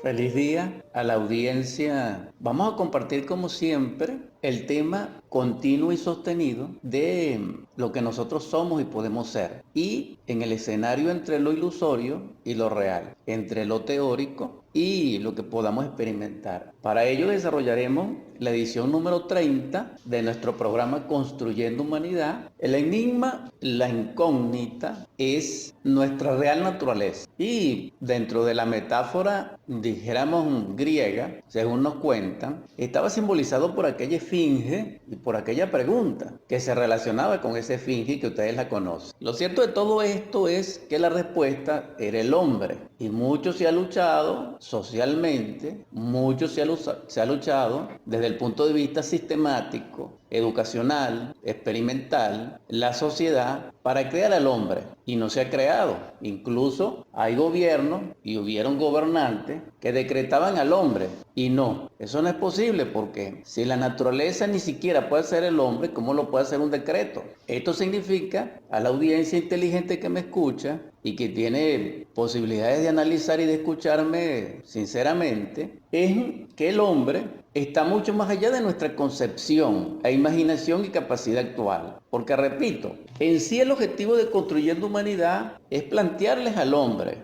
Feliz día a la audiencia. Vamos a compartir como siempre el tema continuo y sostenido de lo que nosotros somos y podemos ser. Y en el escenario entre lo ilusorio y lo real, entre lo teórico y lo que podamos experimentar. Para ello desarrollaremos la edición número 30 de nuestro programa Construyendo Humanidad. El enigma, la incógnita, es nuestra real naturaleza. Y dentro de la metáfora, dijéramos griega, según nos cuentan, estaba simbolizado por aquella esfinge y por aquella pregunta que se relacionaba con esa esfinge y que ustedes la conocen. Lo cierto de todo esto es que la respuesta era el hombre. Y mucho se ha luchado socialmente, mucho se ha luchado desde el punto de vista sistemático, educacional, experimental, la sociedad para crear al hombre. Y no se ha creado. Incluso hay gobiernos y hubieron gobernantes que decretaban al hombre. Y no, eso no es posible porque si la naturaleza ni siquiera puede ser el hombre, ¿cómo lo puede hacer un decreto? Esto significa a la audiencia inteligente que me escucha y que tiene posibilidades de analizar y de escucharme sinceramente, es que el hombre está mucho más allá de nuestra concepción, e imaginación y capacidad actual. Porque repito, en sí el objetivo de Construyendo Humanidad es plantearles al hombre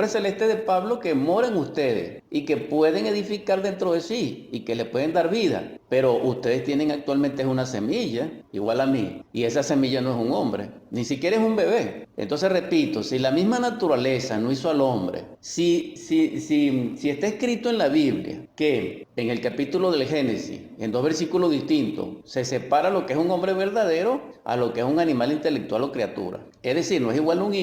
celeste de Pablo que mora en ustedes y que pueden edificar dentro de sí y que le pueden dar vida. Pero ustedes tienen actualmente una semilla, igual a mí, y esa semilla no es un hombre, ni siquiera es un bebé. Entonces repito, si la misma naturaleza no hizo al hombre, si está escrito en la Biblia que en el capítulo del Génesis, en dos versículos distintos, se separa lo que es un hombre verdadero a lo que es un animal intelectual o criatura. Es decir, no es igual un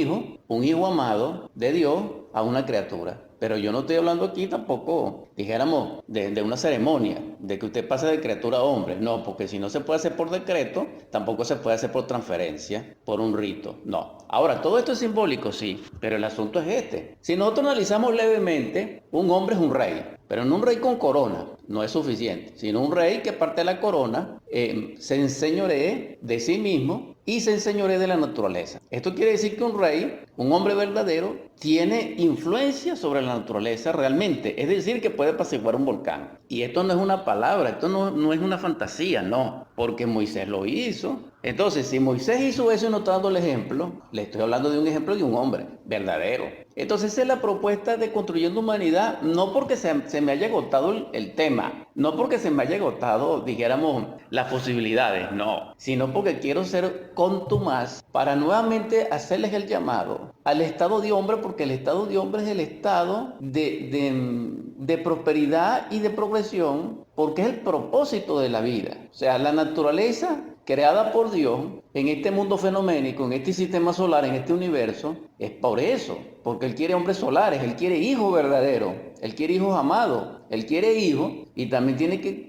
hijo amado de Dios, a una criatura. Pero yo no estoy hablando aquí tampoco, dijéramos, de una ceremonia, de que usted pase de criatura a hombre. No, porque si no se puede hacer por decreto, tampoco se puede hacer por transferencia, por un rito. No. Ahora, todo esto es simbólico, sí, pero el asunto es este. Si nosotros analizamos levemente, un hombre es un rey, pero no un rey con corona, no es suficiente, sino un rey que parte de la corona se enseñoree de sí mismo y se enseñoree de la naturaleza. Esto quiere decir que un rey, un hombre verdadero, tiene influencia sobre la naturaleza realmente. Es decir, que puede apaciguar un volcán. Y esto no es una palabra, esto no es una fantasía, no, porque Moisés lo hizo. Entonces, si Moisés hizo eso y no está dando el ejemplo, le estoy hablando de un ejemplo de un hombre verdadero. Entonces, esa es la propuesta de Construyendo Humanidad, no porque se me haya agotado el tema, no porque se me haya agotado, dijéramos, las posibilidades, no, sino porque quiero ser contumaz para nuevamente hacerles el llamado al estado de hombre, porque el estado de hombre es el estado de prosperidad y de progresión, porque es el propósito de la vida. O sea, la naturaleza creada por Dios en este mundo fenoménico, en este sistema solar, en este universo, es por eso, porque Él quiere hombres solares, Él quiere hijos verdaderos, Él quiere hijos amados, Él quiere hijos y también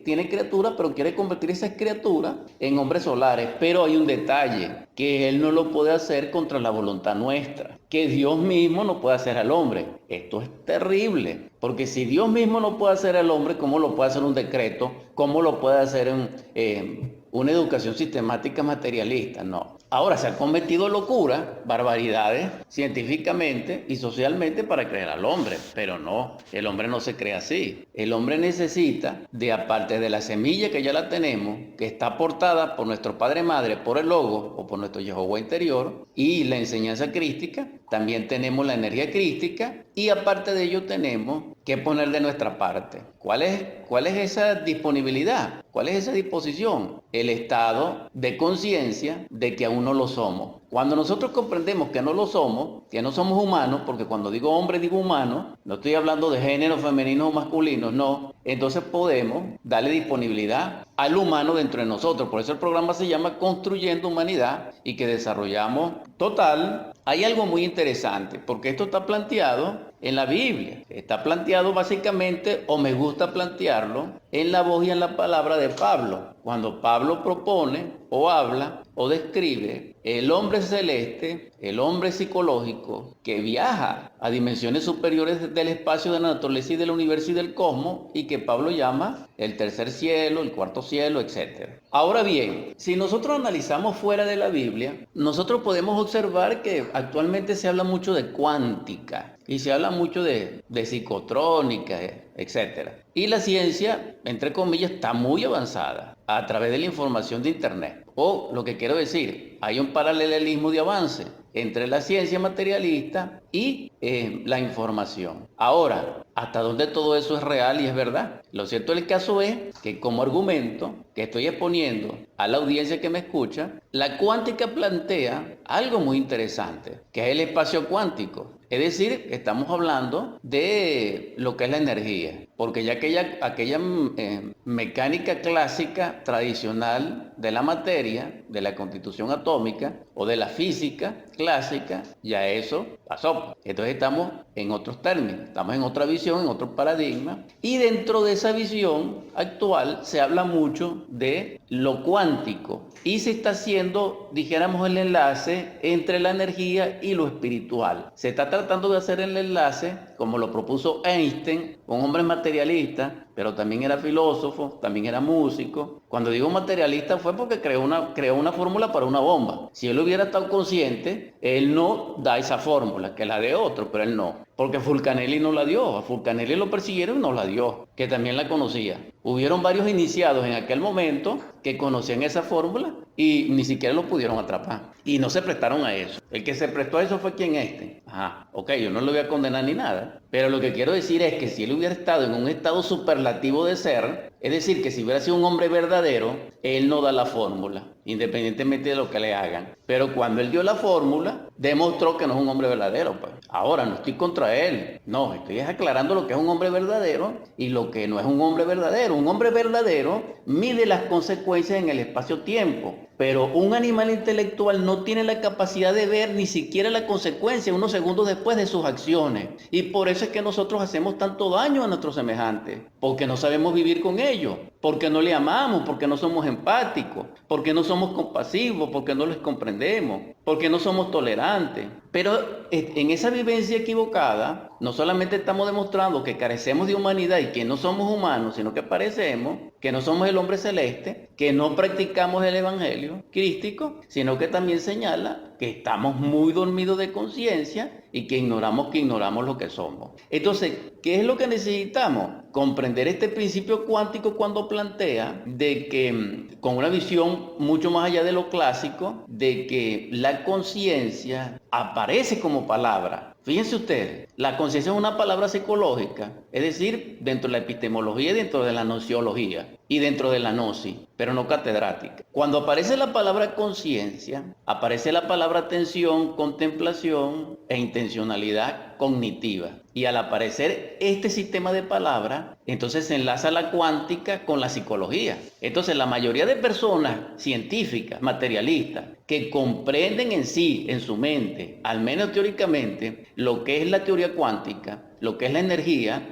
tiene criaturas, pero quiere convertir esas criaturas en hombres solares. Pero hay un detalle, que Él no lo puede hacer contra la voluntad nuestra, que Dios mismo no puede hacer al hombre. Esto es terrible, porque si Dios mismo no puede hacer al hombre, ¿cómo lo puede hacer un decreto? ¿Cómo lo puede hacer una educación sistemática materialista? No. Ahora se han cometido locuras, barbaridades, científicamente y socialmente para crear al hombre, pero no, el hombre no se crea así. El hombre necesita, de aparte de la semilla que ya la tenemos, que está aportada por nuestro Padre Madre, por el Logo o por nuestro Jehová interior y la enseñanza crística, también tenemos la energía crística y aparte de ello tenemos que poner de nuestra parte. ¿Cuál es esa disponibilidad? ¿Cuál es esa disposición? El estado de conciencia de que aún no lo somos. Cuando nosotros comprendemos que no lo somos, que no somos humanos, porque cuando digo hombre digo humano, no estoy hablando de géneros femeninos o masculinos, no, entonces podemos darle disponibilidad al humano dentro de nosotros. Por eso el programa se llama Construyendo Humanidad y que desarrollamos total. Hay algo muy interesante, porque esto está planteado en la Biblia. Está planteado básicamente, o me gusta plantearlo, en la voz y en la palabra de Pablo. Cuando Pablo propone o habla o describe el hombre celeste, el hombre psicológico que viaja a dimensiones superiores del espacio, de la naturaleza y del universo y del cosmos, y que Pablo llama el tercer cielo, el cuarto cielo, etc. Ahora bien, si nosotros analizamos fuera de la Biblia, nosotros podemos observar que actualmente se habla mucho de cuántica y se habla habla mucho de psicotrónica, etcétera. Y la ciencia, entre comillas, está muy avanzada a través de la información de Internet. O lo que quiero decir, hay un paralelismo de avance entre la ciencia materialista y la información. Ahora, ¿hasta dónde todo eso es real y es verdad? Lo cierto del caso es que como argumento que estoy exponiendo a la audiencia que me escucha, la cuántica plantea algo muy interesante, que es el espacio cuántico. Es decir, estamos hablando de lo que es la energía, porque ya aquella mecánica clásica tradicional de la materia, de la constitución atómica o de la física clásica, ya eso pasó. Entonces estamos en otros términos, estamos en otra visión, en otro paradigma, y dentro de esa visión actual se habla mucho de lo cuántico y se está haciendo, dijéramos, el enlace entre la energía y lo espiritual. Se está tratando de hacer el enlace, como lo propuso Einstein, un hombre materialista, pero también era filósofo, también era músico. Cuando digo materialista fue porque creó una fórmula para una bomba. Si él hubiera estado consciente, él no da esa fórmula, que la de otro, pero él no. Porque Fulcanelli no la dio, a Fulcanelli lo persiguieron y no la dio, que también la conocía. Hubieron varios iniciados en aquel momento que conocían esa fórmula y ni siquiera lo pudieron atrapar. Y no se prestaron a eso. El que se prestó a eso fue quien ok, yo no lo voy a condenar ni nada. Pero lo que quiero decir es que si él hubiera estado en un estado superlativo de ser, es decir, que si hubiera sido un hombre verdadero, él no da la fórmula, independientemente de lo que le hagan. Pero cuando él dio la fórmula, demostró que no es un hombre verdadero, pues. Ahora, no estoy contra él. No, estoy aclarando lo que es un hombre verdadero y lo que no es un hombre verdadero. Un hombre verdadero mide las consecuencias en el espacio-tiempo. Pero un animal intelectual no tiene la capacidad de ver ni siquiera la consecuencia unos segundos después de sus acciones. Y por eso es que nosotros hacemos tanto daño a nuestros semejantes. Porque no sabemos vivir con ellos. Porque no le amamos, porque no somos empáticos, porque no somos compasivos, porque no les comprendemos, porque no somos tolerantes. Pero en esa vivencia equivocada, no solamente estamos demostrando que carecemos de humanidad y que no somos humanos, sino que parecemos que no somos el hombre celeste, que no practicamos el evangelio crístico, sino que también señala que estamos muy dormidos de conciencia y que ignoramos lo que somos. Entonces, ¿qué es lo que necesitamos? Comprender este principio cuántico cuando plantea de que, con una visión mucho más allá de lo clásico, de que la conciencia aparece como palabra. Fíjense ustedes, la conciencia es una palabra psicológica, es decir, dentro de la epistemología y dentro de la nociología y dentro de la gnosis, pero no catedrática. Cuando aparece la palabra conciencia, aparece la palabra atención, contemplación e intencionalidad cognitiva. Y al aparecer este sistema de palabras, entonces se enlaza la cuántica con la psicología. Entonces la mayoría de personas científicas, materialistas, que comprenden en sí, en su mente, al menos teóricamente, lo que es la teoría cuántica, lo que es la energía,